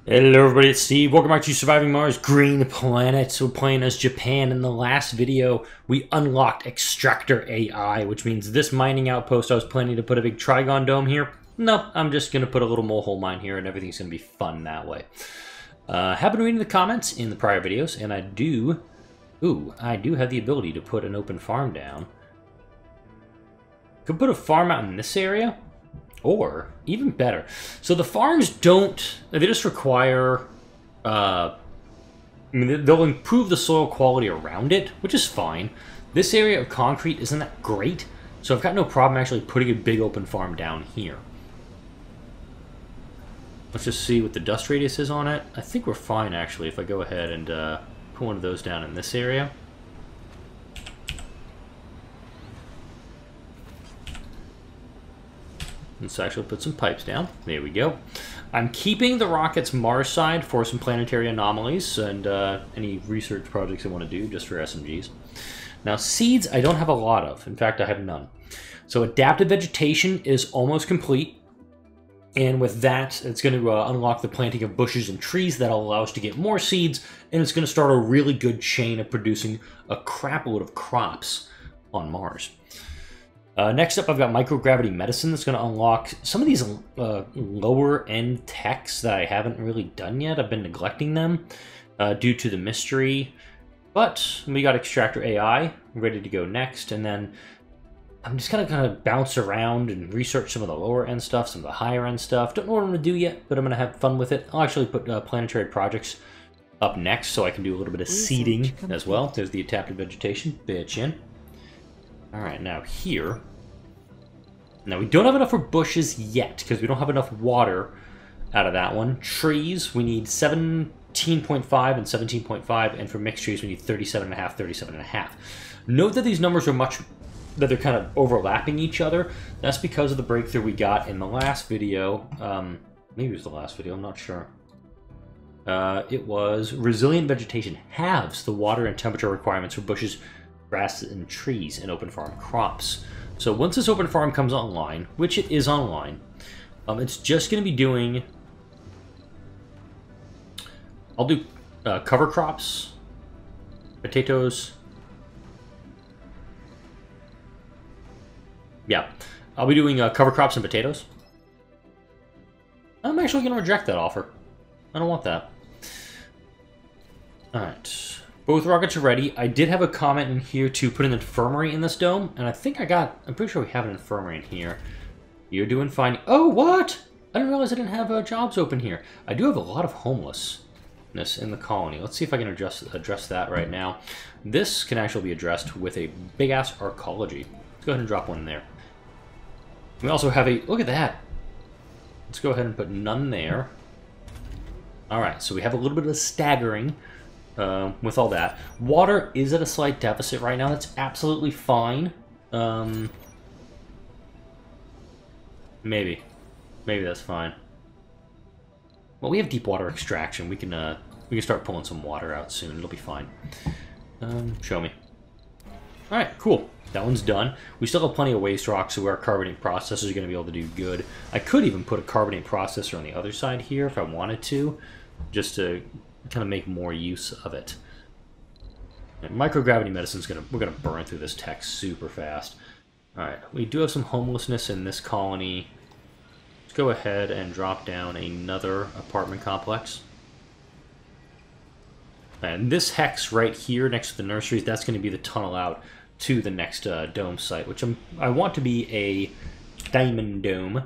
Hello everybody, it's Steve. Welcome back to Surviving Mars Green Planet. We're playing as Japan. In the last video, we unlocked Extractor AI, which means this mining outpost I was planning to put a big Trigon dome here. Nope, I'm just going to put a little molehole mine here and everything's going to be fun that way. Have been reading the comments in the prior videos, and I do have the ability to put an open farm down. Could put a farm out in this area. Or, even better, so the farms they just require, they'll improve the soil quality around it, which is fine. This area of concrete isn't that great, so I've got no problem actually putting a big open farm down here. Let's just see what the dust radius is on it. I think we're fine, actually, if I go ahead and put one of those down in this area. Let's actually put some pipes down. There we go. I'm keeping the rocket's Mars side for some planetary anomalies and any research projects I want to do just for SMGs. Now, seeds I don't have a lot of. In fact, I have none. So adaptive vegetation is almost complete. And with that, it's going to unlock the planting of bushes and trees that'll allow us to get more seeds. And it's going to start a really good chain of producing a crap load of crops on Mars. Next up, I've got microgravity medicine that's going to unlock some of these lower-end techs that I haven't really done yet. I've been neglecting them due to the mystery. But we got Extractor AI ready to go next, and then I'm just going to kind of bounce around and research some of the lower-end stuff, some of the higher-end stuff. Don't know what I'm going to do yet, but I'm going to have fun with it. I'll actually put planetary projects up next so I can do a little bit of seeding as well. There's the adaptive vegetation, bitch in. Alright, now here. Now we don't have enough for bushes yet, because we don't have enough water out of that one. Trees, we need 17.5 and 17.5, and for mixed trees we need 37.5, 37.5. Note that these numbers are that they're kind of overlapping each other. That's because of the breakthrough we got in the last video. Maybe it was the last video, I'm not sure. It was resilient vegetation halves the water and temperature requirements for bushes, grasses, and trees in open farm crops. So once this open farm comes online, which it is online, it's just going to be doing... I'll do cover crops, potatoes. Yeah, I'll be doing cover crops and potatoes. I'm actually going to reject that offer. I don't want that. Alright. Both rockets are ready. I did have a comment in here to put an infirmary in this dome, and I'm pretty sure we have an infirmary in here. You're doing fine. Oh, what? I didn't realize I didn't have jobs open here. I do have a lot of homelessness in the colony. Let's see if I can address that right now. This can actually be addressed with a big-ass arcology. Let's go ahead and drop one in there. We also have a... Look at that. Let's go ahead and put none there. Alright, so we have a little bit of staggering with all that. Water is at a slight deficit right now. That's absolutely fine. Maybe that's fine. Well, we have deep water extraction. We can start pulling some water out soon. It'll be fine. Show me. All right, cool. That one's done. We still have plenty of waste rock, so our carbonate processors are going to be able to do good. I could even put a carbonate processor on the other side here if I wanted to, just to kind of make more use of it. And microgravity medicine's we're gonna burn through this tech super fast. Alright, we do have some homelessness in this colony. Let's go ahead and drop down another apartment complex. And this hex right here next to the nurseries, that's going to be the tunnel out to the next dome site, which I want to be a diamond dome.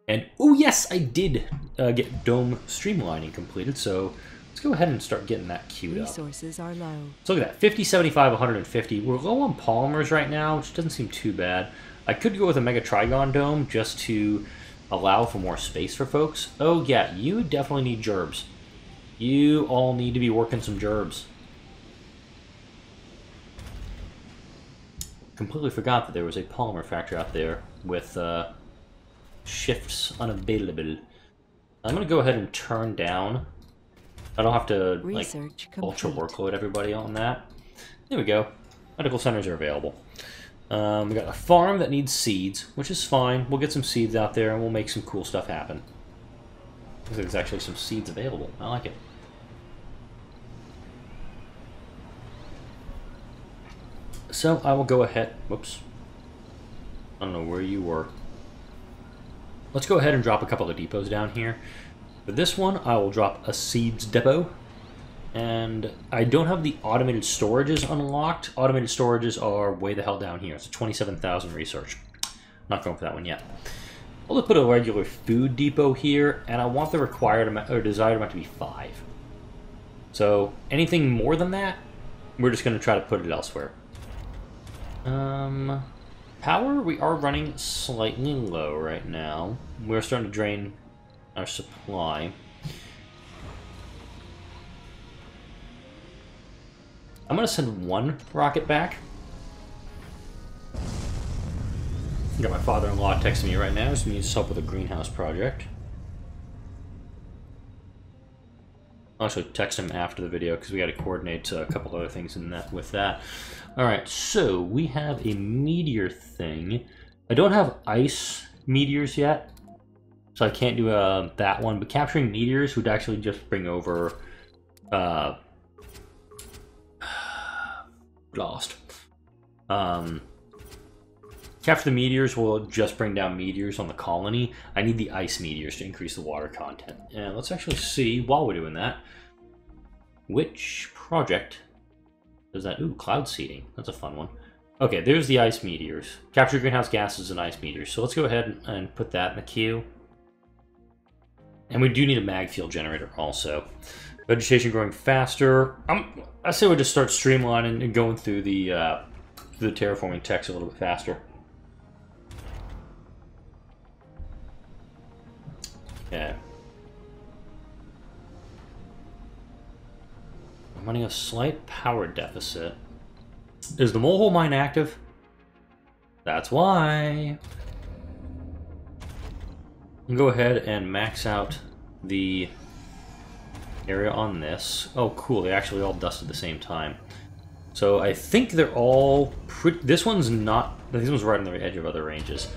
And oh yes, I did get dome streamlining completed, so let's go ahead and start getting that queued up. Resources are low. So look at that, 50, 75, 150. We're low on polymers right now, which doesn't seem too bad. I could go with a Mega Trigon Dome just to allow for more space for folks. Oh yeah, you definitely need gerbs. You all need to be working some gerbs. Completely forgot that there was a polymer factory out there with shifts unavailable. I'm going to go ahead and turn down. I don't have to like ultra workload everybody on that. There we go. Medical centers are available. We got a farm that needs seeds, which is fine. We'll get some seeds out there and we'll make some cool stuff happen. Looks like there's actually some seeds available. I like it. So I will go ahead. Whoops. I don't know where you were. Let's go ahead and drop a couple of depots down here. For this one, I will drop a seeds depot. And I don't have the automated storages unlocked. Automated storages are way the hell down here. It's a 27,000 research. Not going for that one yet. I'll just put a regular food depot here, and I want the required amount or desired amount to be 5. So anything more than that, we're just going to try to put it elsewhere. Power, we are running slightly low right now. We're starting to drain our supply. I'm going to send one rocket back. Got my father-in-law texting me right now. He needs help with a greenhouse project. I'll actually text him after the video because we got to coordinate a couple other things in that with that. All right, so we have a meteor thing. I don't have ice meteors yet, so I can't do that one. But capturing meteors would actually just bring over lost. Capture the meteors will just bring down meteors on the colony. I need the ice meteors to increase the water content. And let's actually see, while we're doing that, which project does that? Ooh, cloud seeding. That's a fun one. Okay, there's the ice meteors. Capture greenhouse gases and ice meteors. So let's go ahead and put that in the queue. And we do need a mag field generator also. Vegetation growing faster. I say we just start streamlining and going through the terraforming text a little bit faster. Okay. I'm running a slight power deficit. Is the mole hole mine active? That's why. I'll go ahead and max out the area on this. Oh, cool. They actually all dust at the same time. So I think they're all pretty... This one's not... This one's right on the edge of other ranges.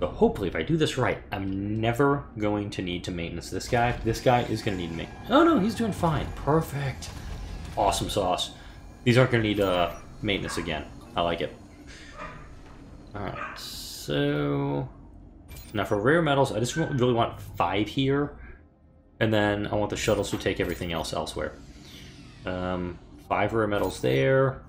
So hopefully, if I do this right, I'm never going to need to maintenance this guy. This guy is going to need maintenance. Oh, no, he's doing fine. Perfect. Awesome sauce. These aren't going to need maintenance again. I like it. Alright, so... Now for rare metals, I just really want 5 here. And then I want the shuttles to take everything else elsewhere. 5 rare metals there.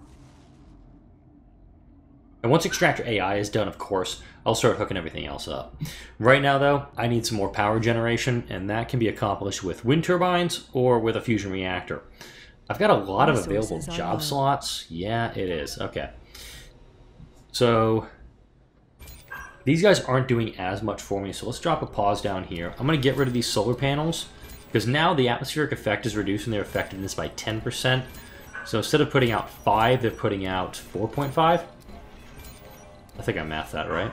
And once Extractor AI is done, of course, I'll start hooking everything else up. Right now, though, I need some more power generation, and that can be accomplished with wind turbines or with a fusion reactor. I've got a lot of available job slots. Yeah, it is. Okay. So these guys aren't doing as much for me, so let's drop a pause down here. I'm going to get rid of these solar panels, because now the atmospheric effect is reducing their effectiveness by 10%. So instead of putting out 5, they're putting out 4.5. I think I mathed that right.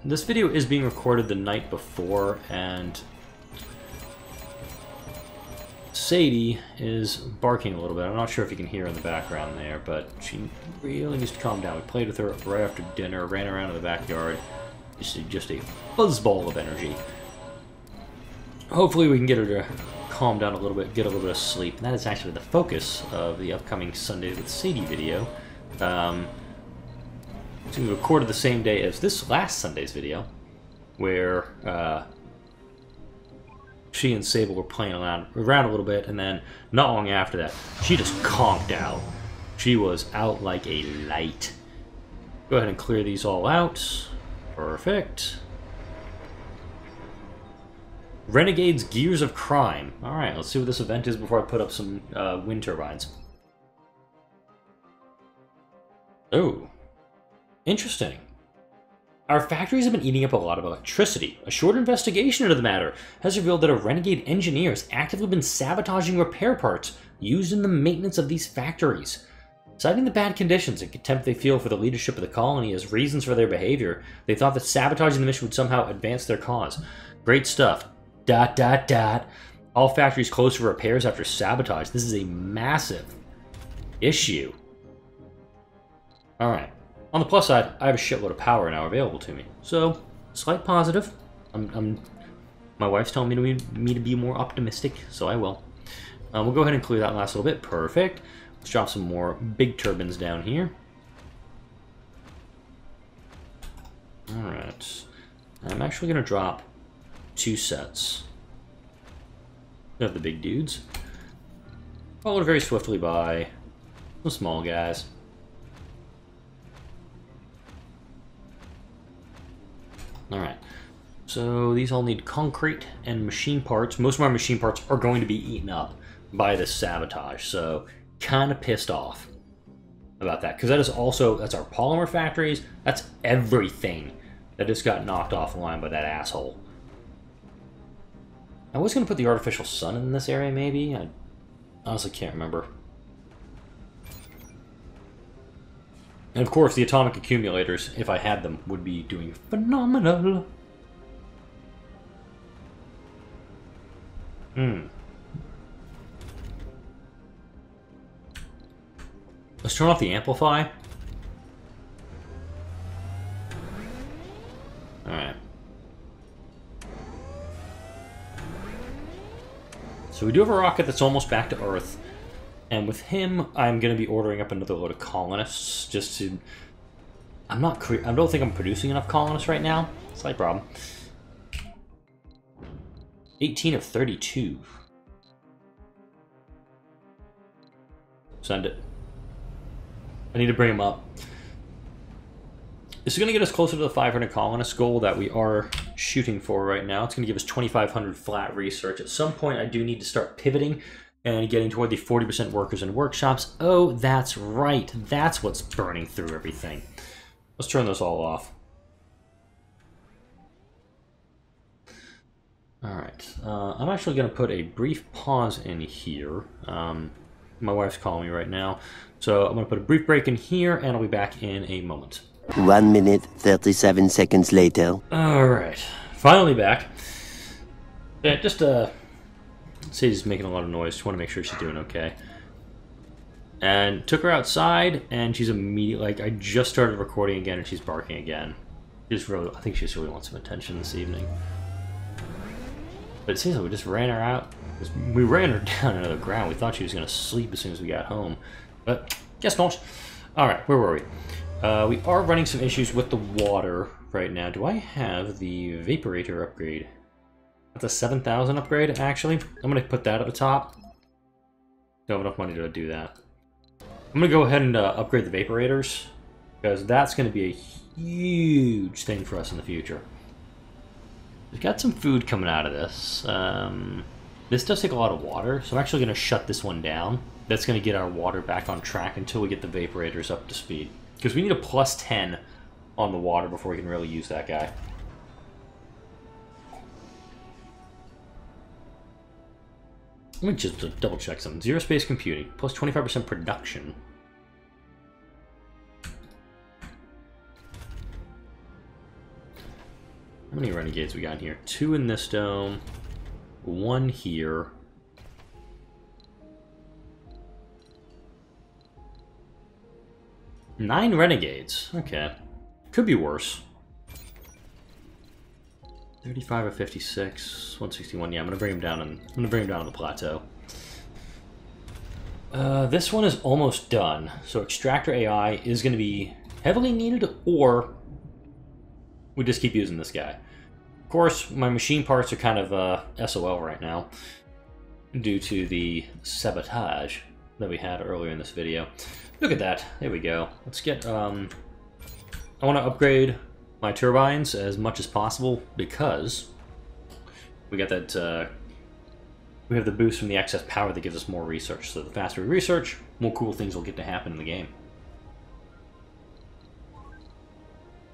This video is being recorded the night before, and Sadie is barking a little bit. I'm not sure if you can hear in the background there, but she really needs to calm down. We played with her right after dinner, ran around in the backyard. Just a fuzzball of energy. Hopefully we can get her to calm down a little bit, get a little bit of sleep. And that is actually the focus of the upcoming Sunday with Sadie video. So we recorded the same day as this last Sunday's video, where she and Sable were playing around a little bit, and then not long after that, she just conked out. She was out like a light. Go ahead and clear these all out. Perfect. Renegades Gears of Crime. Alright, let's see what this event is before I put up some wind turbines. Oh. Interesting. Our factories have been eating up a lot of electricity. A short investigation into the matter has revealed that a renegade engineer has actively been sabotaging repair parts used in the maintenance of these factories. Citing the bad conditions and contempt they feel for the leadership of the colony as reasons for their behavior, they thought that sabotaging the mission would somehow advance their cause. Great stuff. ... All factories closed for repairs after sabotage. This is a massive issue. Alright. On the plus side, I have a shitload of power now available to me. So, Slight positive. My wife's telling me to be more optimistic, so I will. We'll go ahead and clear that last little bit. Perfect. Let's drop some more big turbines down here. Alright. I'm actually going to drop 2 sets of the big dudes. Followed very swiftly by the small guys. Alright. So these all need concrete and machine parts. Most of our machine parts are going to be eaten up by this sabotage. So kind of pissed off about that. Because that is also, that's our polymer factories. That's everything that just got knocked offline by that asshole. I was going to put the artificial sun in this area, maybe. I honestly can't remember. And of course, the atomic accumulators, if I had them, would be doing phenomenal. Let's turn off the amplify. Alright. So we do have a rocket that's almost back to Earth. And with him, I'm going to be ordering up another load of colonists, just to... I don't think I'm producing enough colonists right now. Slight problem. 18 of 32. Send it. I need to bring him up. This is going to get us closer to the 500 colonist goal that we are shooting for right now. It's going to give us 2,500 flat research. At some point, I do need to start pivoting and getting toward the 40% workers and workshops. Oh, that's right. That's what's burning through everything. Let's turn those all off. Alright. I'm actually going to put a brief pause in here. My wife's calling me right now. So I'm going to put a brief break in here, and I'll be back in a moment. 1 minute, 37 seconds later. Alright. Finally back. Yeah, just, Sadie's making a lot of noise. Just want to make sure she's doing okay. And took her outside, and she's immediately, like, I just started recording again, and she's barking again. Just really, I think she just really wants some attention this evening. But it seems like we just ran her out. We ran her down into the ground. We thought she was going to sleep as soon as we got home. But guess not. Alright, where were we? We are running some issues with the water right now. Do I have the Vaporator upgrade? That's a 7,000 upgrade, actually. I'm going to put that at the top. Don't have enough money to do that. I'm going to go ahead and upgrade the Vaporators, because that's going to be a huge thing for us in the future. We've got some food coming out of this. This does take a lot of water, so I'm actually going to shut this one down. That's going to get our water back on track until we get the Vaporators up to speed. Because we need a plus 10 on the water before we can really use that guy. Let me just double check something. Zero space computing, plus 25% production. How many renegades we got in here? 2 in this dome, 1 here. Nine renegades. Okay. Could be worse. 35 of 56, 161. Yeah, I'm gonna bring him down on the plateau. This one is almost done. So extractor AI is gonna be heavily needed, or we just keep using this guy. Of course, my machine parts are kind of SOL right now due to the sabotage that we had earlier in this video. Look at that. There we go. Let's get, I want to upgrade my turbines as much as possible because we got that, we have the boost from the excess power that gives us more research. So the faster we research, more cool things will get to happen in the game.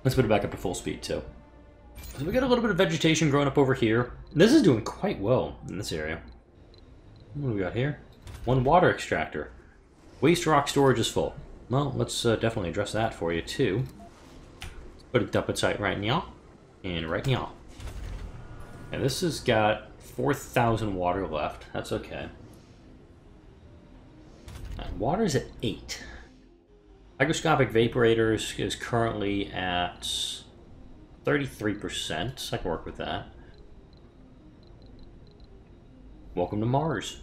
Let's put it back up to full speed too. So we got a little bit of vegetation growing up over here. This is doing quite well in this area. What do we got here? 1 water extractor. Waste rock storage is full. Well, let's definitely address that for you, too. Put a dump site right now, and right now. And this has got 4,000 water left. That's okay. Water's at 8. Hygroscopic Vaporators is currently at 33%. I can work with that. Welcome to Mars.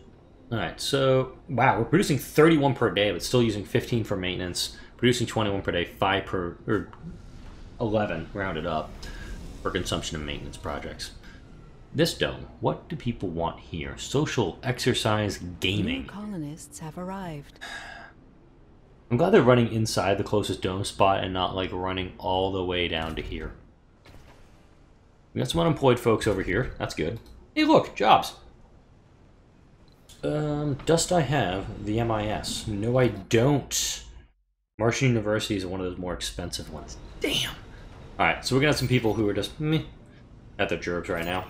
Alright, so, wow, we're producing 31 per day, but still using 15 for maintenance. Producing 21 per day, 5 per, or 11, rounded up, for consumption and maintenance projects. This dome, what do people want here? Social, exercise, gaming. New colonists have arrived. I'm glad they're running inside the closest dome spot and not, like, running all the way down to here. We got some unemployed folks over here. That's good. Hey, look, jobs. Dost I have the MIS? No, I don't. Martian University is one of those more expensive ones. Damn. Alright, so we're gonna have some people who are just meh at their gerbs right now.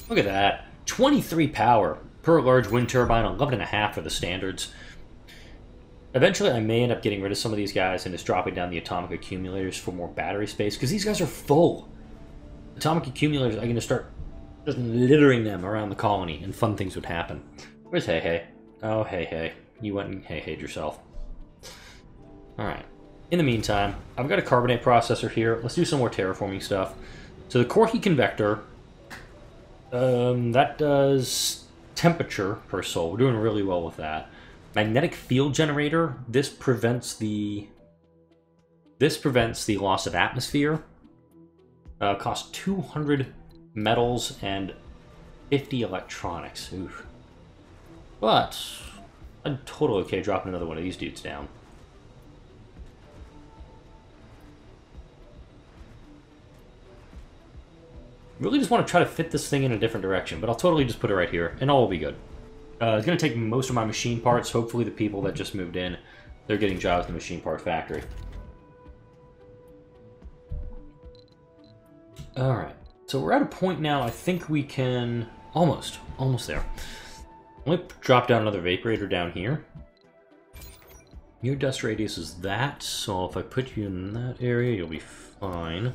Look at that. 23 power per large wind turbine, 11.5 for the standards. Eventually, I may end up getting rid of some of these guys and just dropping down the atomic accumulators for more battery space, because these guys are full. Atomic accumulators, I can just start just littering them around the colony, and fun things would happen. Where's Hey Hey? Oh, Hey Hey. You went and Hey Hey'd yourself. Alright. In the meantime, I've got a carbonate processor here. Let's do some more terraforming stuff. So the core heat convector, that does temperature per sol. We're doing really well with that. Magnetic field generator, this prevents the loss of atmosphere. Costs 200 metals and 50 electronics. Oof. But I'm totally okay dropping another one of these dudes down. Really just want to try to fit this thing in a different direction, but I'll totally just put it right here, and all will be good. It's going to take most of my machine parts. Hopefully the people that just moved in, they're getting jobs in the machine part factory. Alright, so we're at a point now, I think we can... Almost there. Let me drop down another vaporator down here. Your dust radius is that, so if I put you in that area, you'll be fine.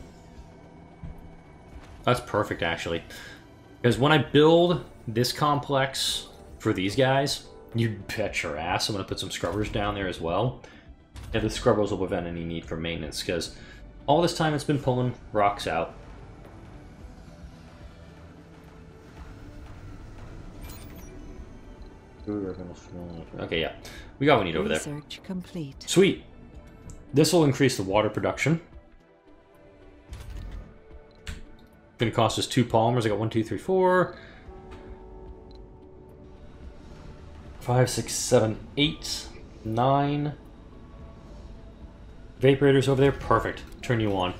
That's perfect, actually. Because when I build this complex for these guys, you bet your ass I'm going to put some scrubbers down there as well. And the scrubbers will prevent any need for maintenance, because all this time it's been pulling rocks out. Okay, yeah. We got what we need over there. Research complete. Sweet. This will increase the water production. Gonna cost us 2 polymers. I got 1, 2, 3, 4, 5, 6, 7, 8, 9 vaporators over there. Perfect. Turn you on.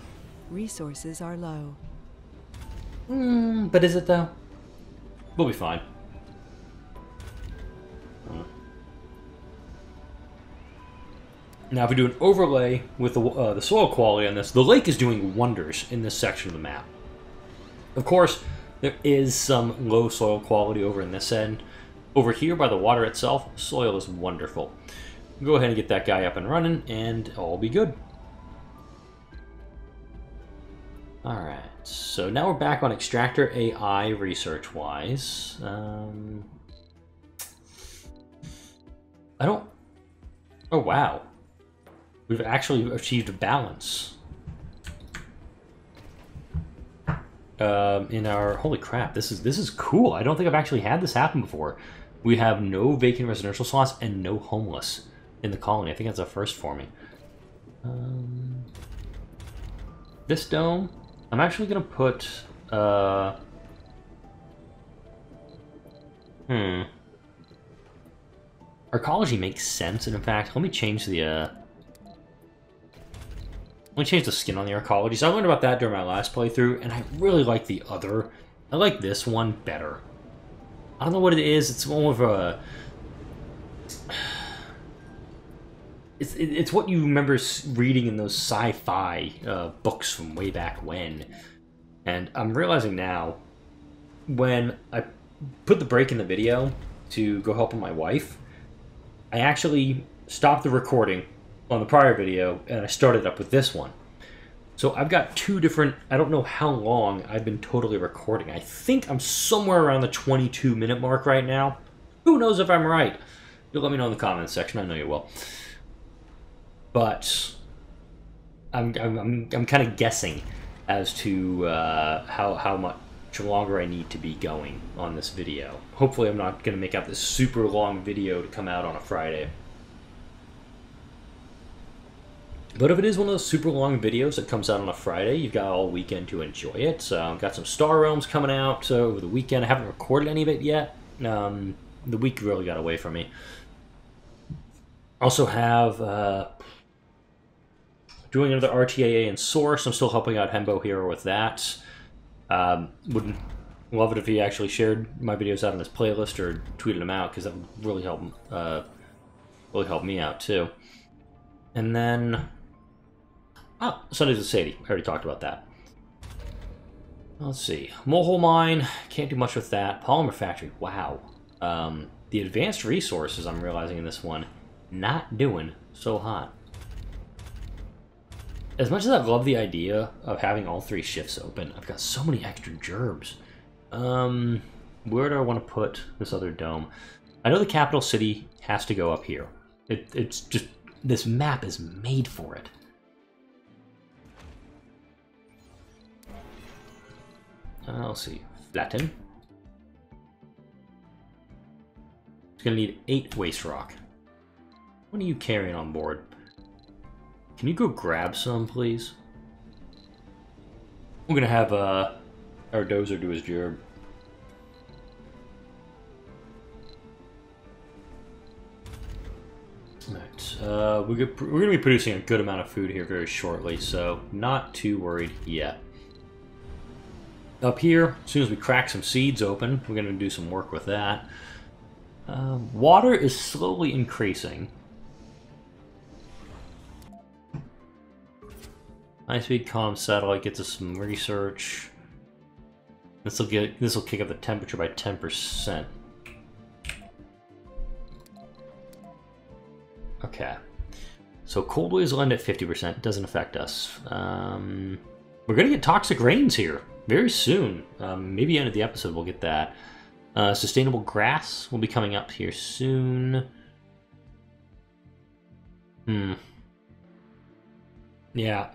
Resources are low. But is it though? We'll be fine. Now, if we do an overlay with the soil quality on this, the lake is doing wonders in this section of the map. Of course, there is some low soil quality over in this end. Over here by the water itself, soil is wonderful. Go ahead and get that guy up and running, and all will be good. Alright, so now we're back on Extractor AI research-wise. I don't... Oh, wow. We've actually achieved a balance. In our... Holy crap, this is cool. I don't think I've actually had this happen before. We have no vacant residential slots and no homeless in the colony. I think that's a first for me. This dome, I'm actually going to put... Arcology makes sense, and in fact, let me change the... Let me change the skin on the arcology. So I learned about that during my last playthrough, and I really like the other. I like this one better. I don't know what it is. It's more of a... It's what you remember reading in those sci-fi books from way back when. And I'm realizing now, when I put the break in the video to go help my wife, I actually stopped the recording on the prior video, and I started up with this one. So I've got 2 different... I don't know how long I've been totally recording. I think I'm somewhere around the 22-minute mark right now. Who knows if I'm right? You'll let me know in the comments section. I know you will. But I'm kind of guessing as to how much longer I need to be going on this video. Hopefully I'm not going to make out this super long video to come out on a Friday. But if it is one of those super long videos that comes out on a Friday, you've got all weekend to enjoy it. So I've got some Star Realms coming out over the weekend. I haven't recorded any of it yet. The week really got away from me. Also have doing another RTAA and Source. I'm still helping out Hembo here with that. Would love it if he actually shared my videos out on his playlist or tweeted them out, because that would really help me out too. And then Sundays with Sadie. I already talked about that. Let's see. Molehole Mine. Can't do much with that. Polymer Factory. Wow. The advanced resources, I'm realizing in this one, not doing so hot. As much as I love the idea of having all 3 shifts open, I've got so many extra gerbs. Where do I want to put this other dome? I know the capital city has to go up here. It's just, this map is made for it. Let's see. Flatten. It's going to need 8 waste rock. What are you carrying on board? Can you go grab some, please? We're going to have our dozer do his job. Alright, we're going to be producing a good amount of food here very shortly, so not too worried yet. Up here, as soon as we crack some seeds open, we're going to do some work with that. Water is slowly increasing. High-speed comm satellite gets us some research. This will kick up the temperature by 10%. Okay. So cold waves will end at 50%. Doesn't affect us. We're gonna get toxic rains here very soon. Maybe end of the episode we'll get that. Sustainable grass will be coming up here soon. Yeah.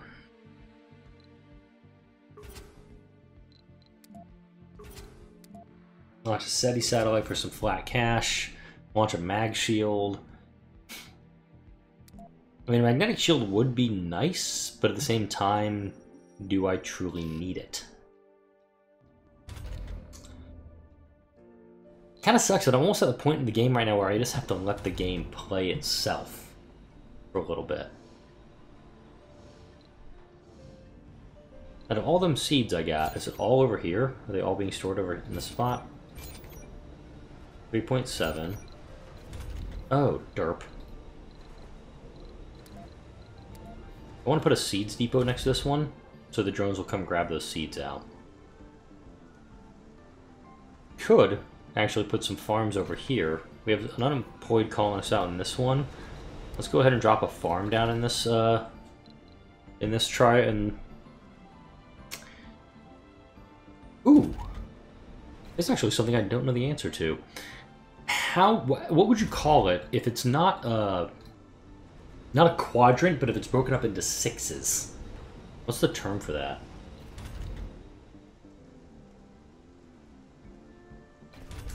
Launch a SETI satellite for some flat cash. Launch a mag shield. I mean, a magnetic shield would be nice, but at the same time, do I truly need it? Kind of sucks that I'm almost at the point in the game right now where I just have to let the game play itself for a little bit. Out of all them seeds I got, is it all over here? Are they all being stored over in this spot? 3.7. Oh, derp. I want to put a seeds depot next to this one, so the drones will come grab those seeds out. Could actually put some farms over here. We have an unemployed colonist out in this one. Let's go ahead and drop a farm down in this try and... Ooh! It's actually something I don't know the answer to. What would you call it if it's not a quadrant, but if it's broken up into 6s? What's the term for that?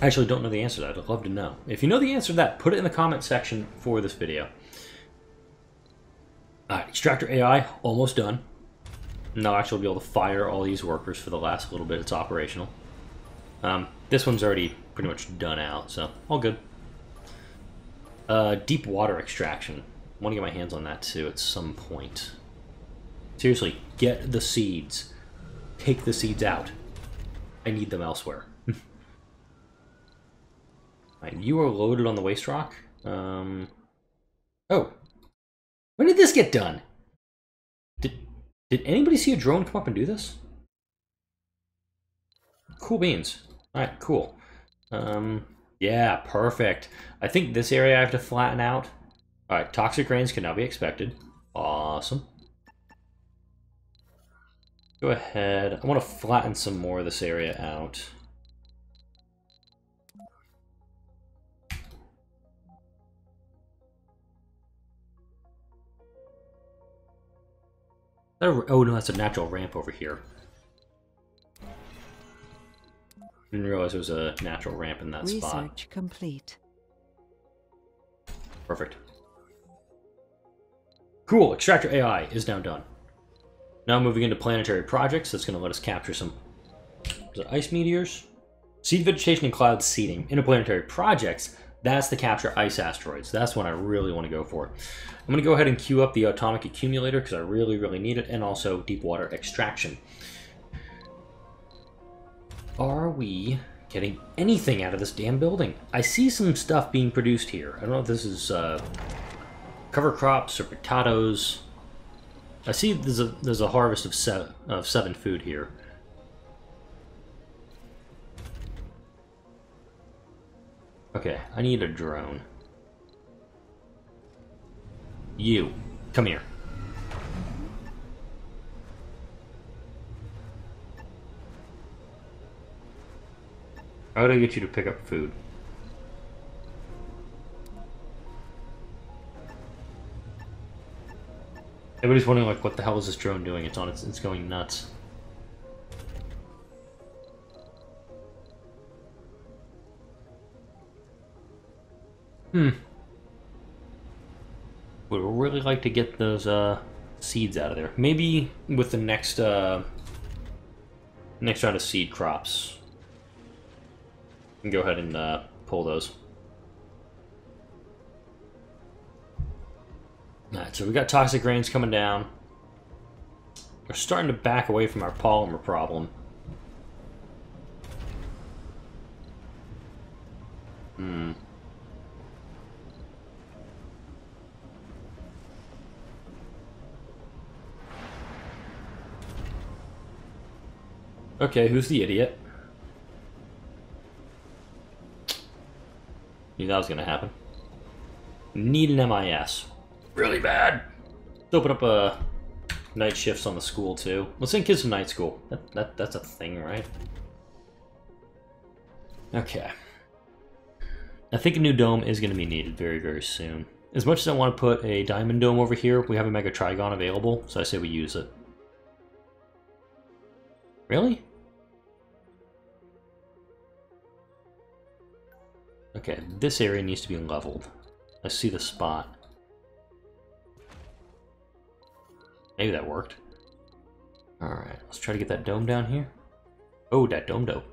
I actually don't know the answer to that. I'd love to know. If you know the answer to that, put it in the comment section for this video. Alright, Extractor AI, almost done. Now I'll actually be able to fire all these workers for the last little bit it's operational. This one's already pretty much done out, so all good. Deep water extraction. I want to get my hands on that too at some point. Seriously, get the seeds. Take the seeds out. I need them elsewhere. Right, you are loaded on the waste rock. Oh. When did this get done? Did anybody see a drone come up and do this? Cool beans. Alright, cool. Yeah, perfect. I think this area I have to flatten out. Alright, toxic rains can now be expected. Awesome. Go ahead. I want to flatten some more of this area out. Oh no, that's a natural ramp over here. Didn't realize there was a natural ramp in that spot. Research complete. Perfect. Cool, Extractor AI is now done. Now moving into planetary projects, that's going to let us capture some ice meteors. Seed vegetation and cloud seeding. Interplanetary projects, that's to capture ice asteroids. That's what I really want to go for. I'm going to go ahead and queue up the atomic accumulator because I really, really need it, and also deep water extraction. Are we getting anything out of this damn building? I see some stuff being produced here. I don't know if this is cover crops or potatoes. I see there's a harvest of 7 food here. Okay, I need a drone. You, come here. How do I get you to pick up food? Everybody's wondering, like, what the hell is this drone doing? It's going nuts. Would really like to get those seeds out of there. Maybe with the next round of seed crops. We can go ahead and pull those. Alright, so we got toxic rains coming down. We're starting to back away from our polymer problem. Okay, who's the idiot? Knew that was gonna happen. Need an MIS. Really bad. Let's open up night shifts on the school too. Let's send kids to night school. That's a thing, right? Okay. I think a new dome is going to be needed very, very soon. As much as I want to put a diamond dome over here, we have a Mega Trigon available, so I say we use it. Really? Okay, this area needs to be leveled. I see the spot. Maybe that worked. Alright, let's try to get that dome down here. Oh, that dome dope.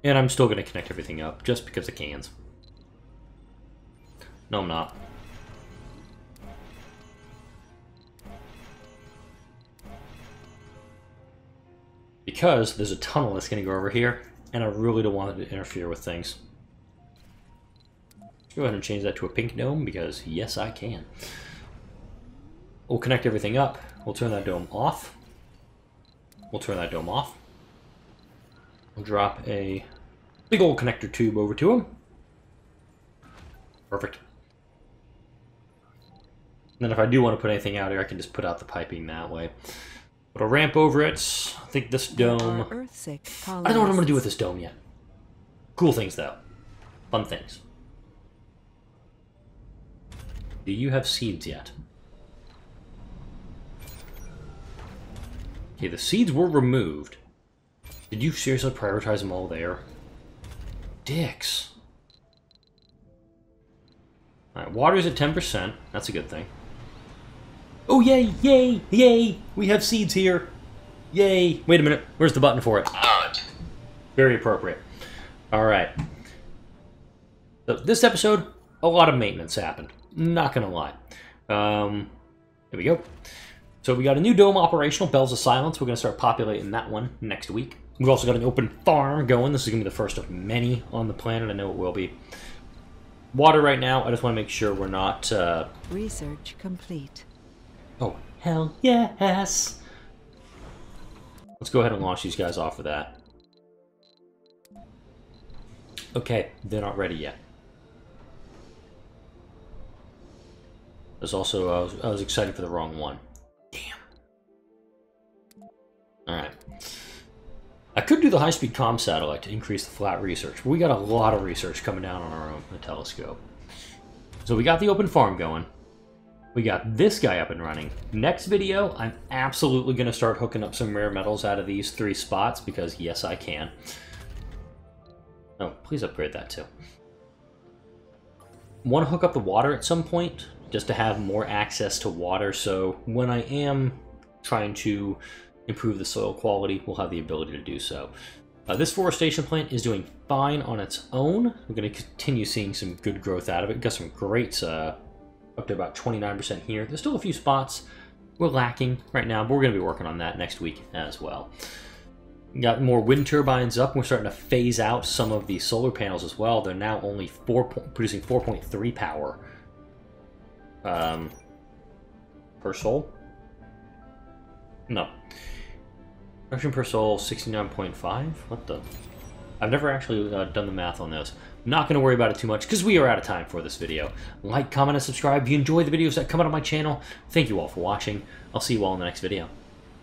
And I'm still going to connect everything up, just because of cans. No, I'm not. Because there's a tunnel that's going to go over here, and I really don't want it to interfere with things. Let's go ahead and change that to a pink dome, because yes, I can. We'll connect everything up. We'll turn that dome off. We'll turn that dome off. We'll drop a big old connector tube over to him. Perfect. And then if I do want to put anything out here, I can just put out the piping that way. Put a ramp over it. I think this dome... I don't know what I'm going to do with this dome yet. Cool things, though. Fun things. Do you have seeds yet? Okay, the seeds were removed. Did you seriously prioritize them all there? Dicks. Alright, water's at 10%. That's a good thing. Oh, yay, yay, yay! We have seeds here. Yay! Wait a minute. Where's the button for it? Very appropriate. Alright. So this episode, a lot of maintenance happened. Not gonna lie. Here we go. So we got a new dome operational, Bells of Silence. We're gonna start populating that one next week. We've also got an open farm going. This is gonna be the first of many on the planet. I know it will be. Water right now, I just want to make sure we're not... Research complete. Oh, hell yes! Let's go ahead and launch these guys off of that. Okay, they're not ready yet. There's also... I was excited for the wrong one. Damn. Alright. I could do the high-speed comm satellite to increase the flat research, but we got a lot of research coming down on our own, the telescope. So we got the open farm going. We got this guy up and running. Next video, I'm absolutely going to start hooking up some rare metals out of these 3 spots, because yes, I can. Oh, please upgrade that too. Want to hook up the water at some point, just to have more access to water, so when I am trying to improve the soil quality, we'll have the ability to do so. This forestation plant is doing fine on its own. We're going to continue seeing some good growth out of it. Got some great, up to about 29% here. There's still a few spots we're lacking right now, but we're going to be working on that next week as well. Got more wind turbines up. We're starting to phase out some of the solar panels as well. They're now only producing 4.3 power per soul. No. Production per soul, 69.5? What the? I've never actually done the math on those. Not going to worry about it too much, because we are out of time for this video. Like, comment, and subscribe if you enjoy the videos that come out on my channel. Thank you all for watching. I'll see you all in the next video.